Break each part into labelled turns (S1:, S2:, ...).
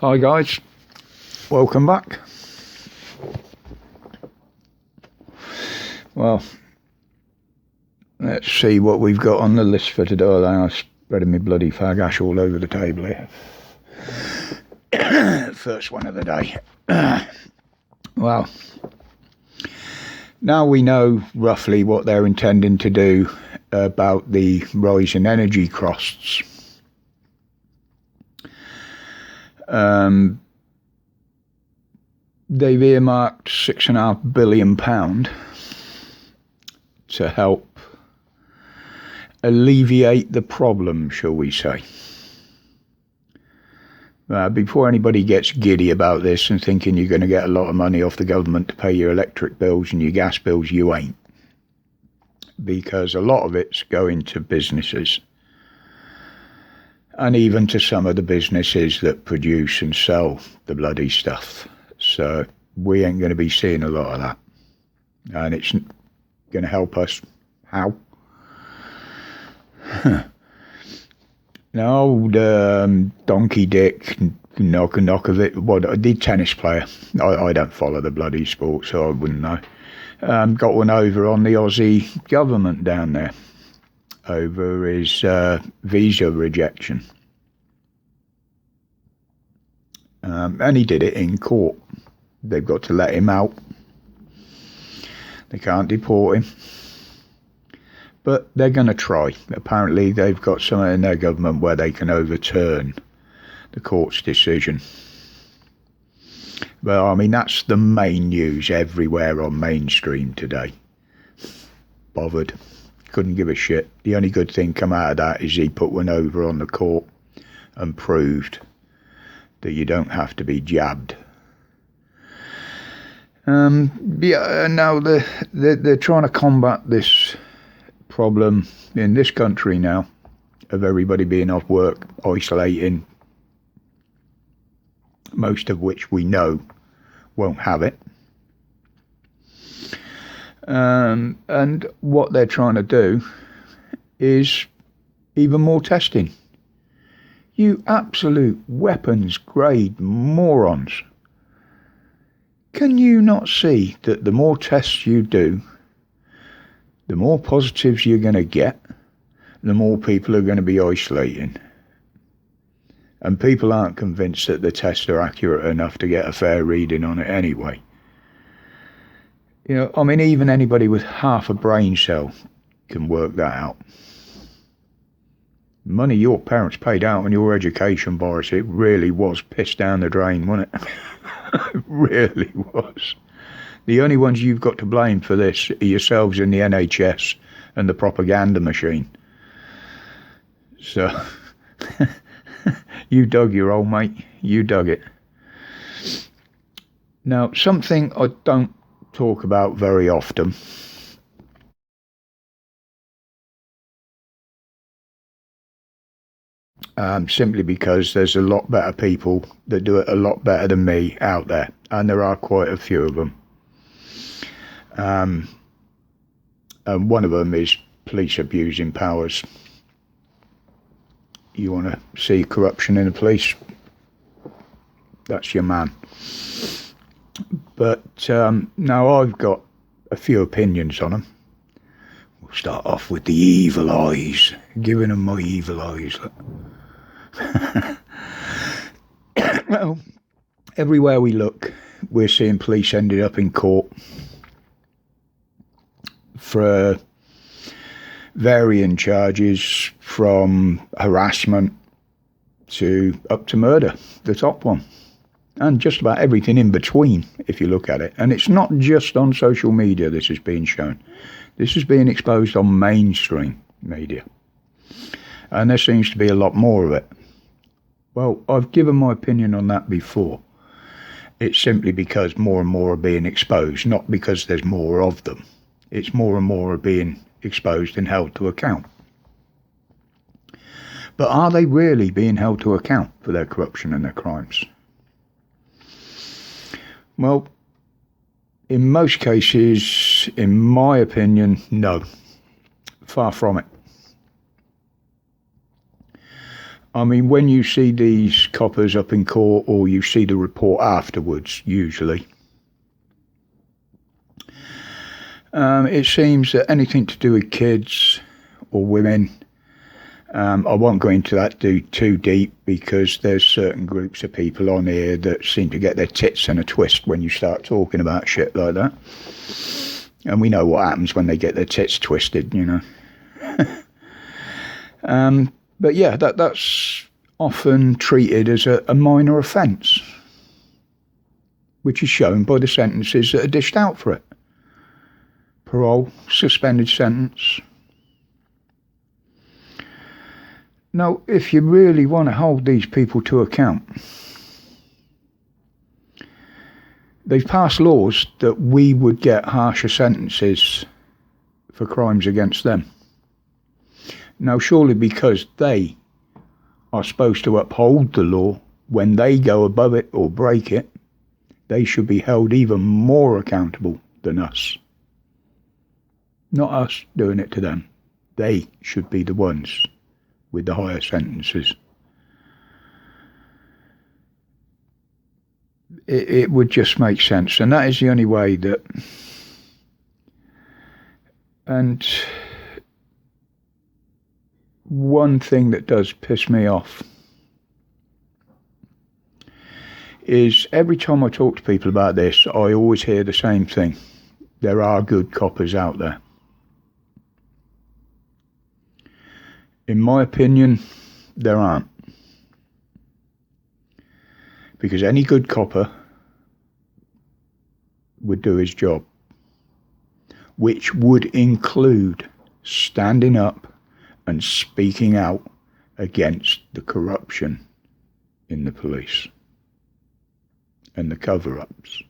S1: Hi guys, welcome back. Well, let's see what we've got on the list for today. I'm spreading my bloody fag ash all over the table here. First one of the day. Well, now we know roughly what they're intending to do about the rise in energy costs. They've earmarked £6.5 billion to help alleviate the problem, shall we say. Before anybody gets giddy about this and thinking you're going to get a lot of money off the government to pay your electric bills and your gas bills, you ain't. Because a lot of it's going to businesses. And even to some of the businesses that produce and sell the bloody stuff. So we ain't going to be seeing a lot of that. And it's going to help us. How? Now, old Donkey Dick, knock of it, the tennis player, I don't follow the bloody sport, so I wouldn't know, got one over on the Aussie government down there over his visa rejection. And he did it in court. They've got to let him out. They can't deport him. But they're going to try. Apparently they've got something in their government where they can overturn the court's decision. Well, I mean, that's the main news everywhere on mainstream today. Bothered. Couldn't give a shit. The only good thing come out of that is he put one over on the court and proved that you don't have to be jabbed. Now they're trying to combat this problem in this country now of everybody being off work, isolating, most of which we know won't have it. And what they're trying to do is even more testing. You absolute weapons grade morons. Can you not see that the more tests you do, the more positives you're going to get, the more people are going to be isolating? And people aren't convinced that the tests are accurate enough to get a fair reading on it anyway. You know, I mean, even anybody with half a brain cell can work that out. Money your parents paid out on your education, Boris, it really was pissed down the drain, wasn't it? It really was. The only ones you've got to blame for this are yourselves in the NHS and the propaganda machine. So, you dug your old mate, you dug it. Now, something I don't talk about very often, simply because there's a lot better people that do it a lot better than me out there, and there are quite a few of them. And one of them is police abusing powers. You want to see corruption in the police? That's your man. But now I've got a few opinions on them. We'll start off with the evil eyes, giving them my evil eyes. Well, everywhere we look, we're seeing police ended up in court for varying charges, from harassment to up to murder, the top one, and just about everything in between if you look at it. And it's not just on social media this is being shown. This is being exposed on mainstream media, and there seems to be a lot more of it. Well, I've given my opinion on that before. It's simply because more and more are being exposed, not because there's more of them. It's more and more are being exposed and held to account. But are they really being held to account for their corruption and their crimes? Well, in most cases, in my opinion, no. Far from it. I mean, when you see these coppers up in court, or you see the report afterwards, usually, it seems that anything to do with kids or women, I won't go into that too deep, because there's certain groups of people on here that seem to get their tits in a twist when you start talking about shit like that. And we know what happens when they get their tits twisted, you know. But yeah, that's often treated as a minor offence, which is shown by the sentences that are dished out for it. Parole, suspended sentence. Now, if you really want to hold these people to account, they've passed laws that we would get harsher sentences for crimes against them. Now, surely because they are supposed to uphold the law, when they go above it or break it, they should be held even more accountable than us. Not us doing it to them. They should be the ones with the higher sentences. It would just make sense, and that is the only way that. And one thing that does piss me off is every time I talk to people about this, I always hear the same thing. There are good coppers out there. In my opinion, there aren't. Because any good copper would do his job, which would include standing up and speaking out against the corruption in the police and the cover-ups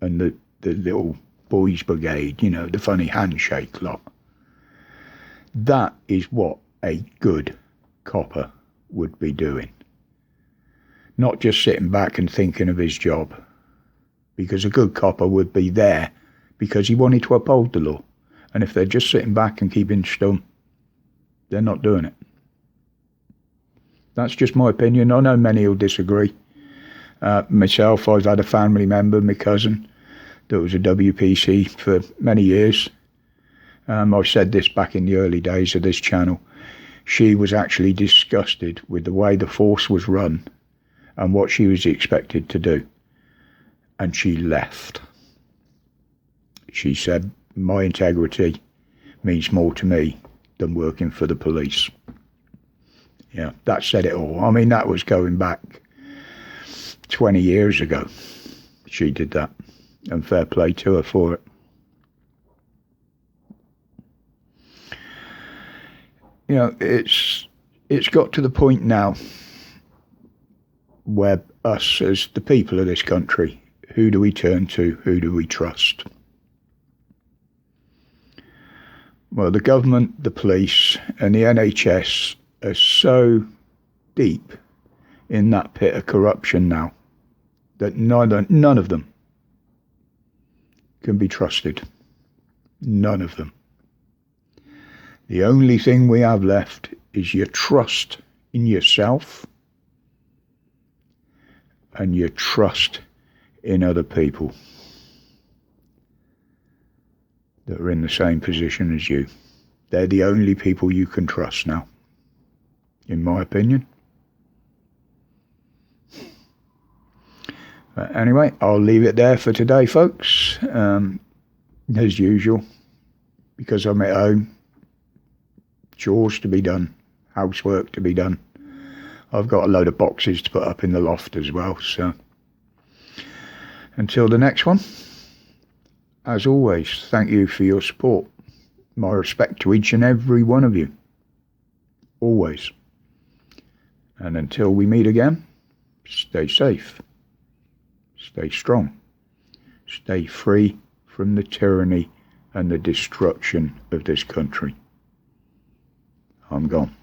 S1: and the little boys brigade, you know, the funny handshake lot. That is what a good copper would be doing. Not just sitting back and thinking of his job. Because a good copper would be there because he wanted to uphold the law. And if they're just sitting back and keeping stum, they're not doing it. That's just my opinion. I know many will disagree. Myself, I've had a family member, my cousin, that was a WPC for many years. I've said this back in the early days of this channel. She was actually disgusted with the way the force was run and what she was expected to do. And she left. She said, my integrity means more to me than working for the police. Yeah, that said it all. I mean, that was going back 20 years ago. She did that. And fair play to her for it. You know, it's got to the point now where us, as the people of this country, who do we turn to? Who do we trust? Well, the government, the police, and the NHS are so deep in that pit of corruption now that none of them can be trusted. None of them. The only thing we have left is your trust in yourself and your trust in other people that are in the same position as you. They're the only people you can trust now, in my opinion. But anyway, I'll leave it there for today, folks. As usual, because I'm at home, chores to be done, housework to be done. I've got a load of boxes to put up in the loft as well, so until the next one, as always, thank you for your support. My respect to each and every one of you. Always. And until we meet again, stay safe. Stay strong. Stay free from the tyranny and the destruction of this country. I'm gone.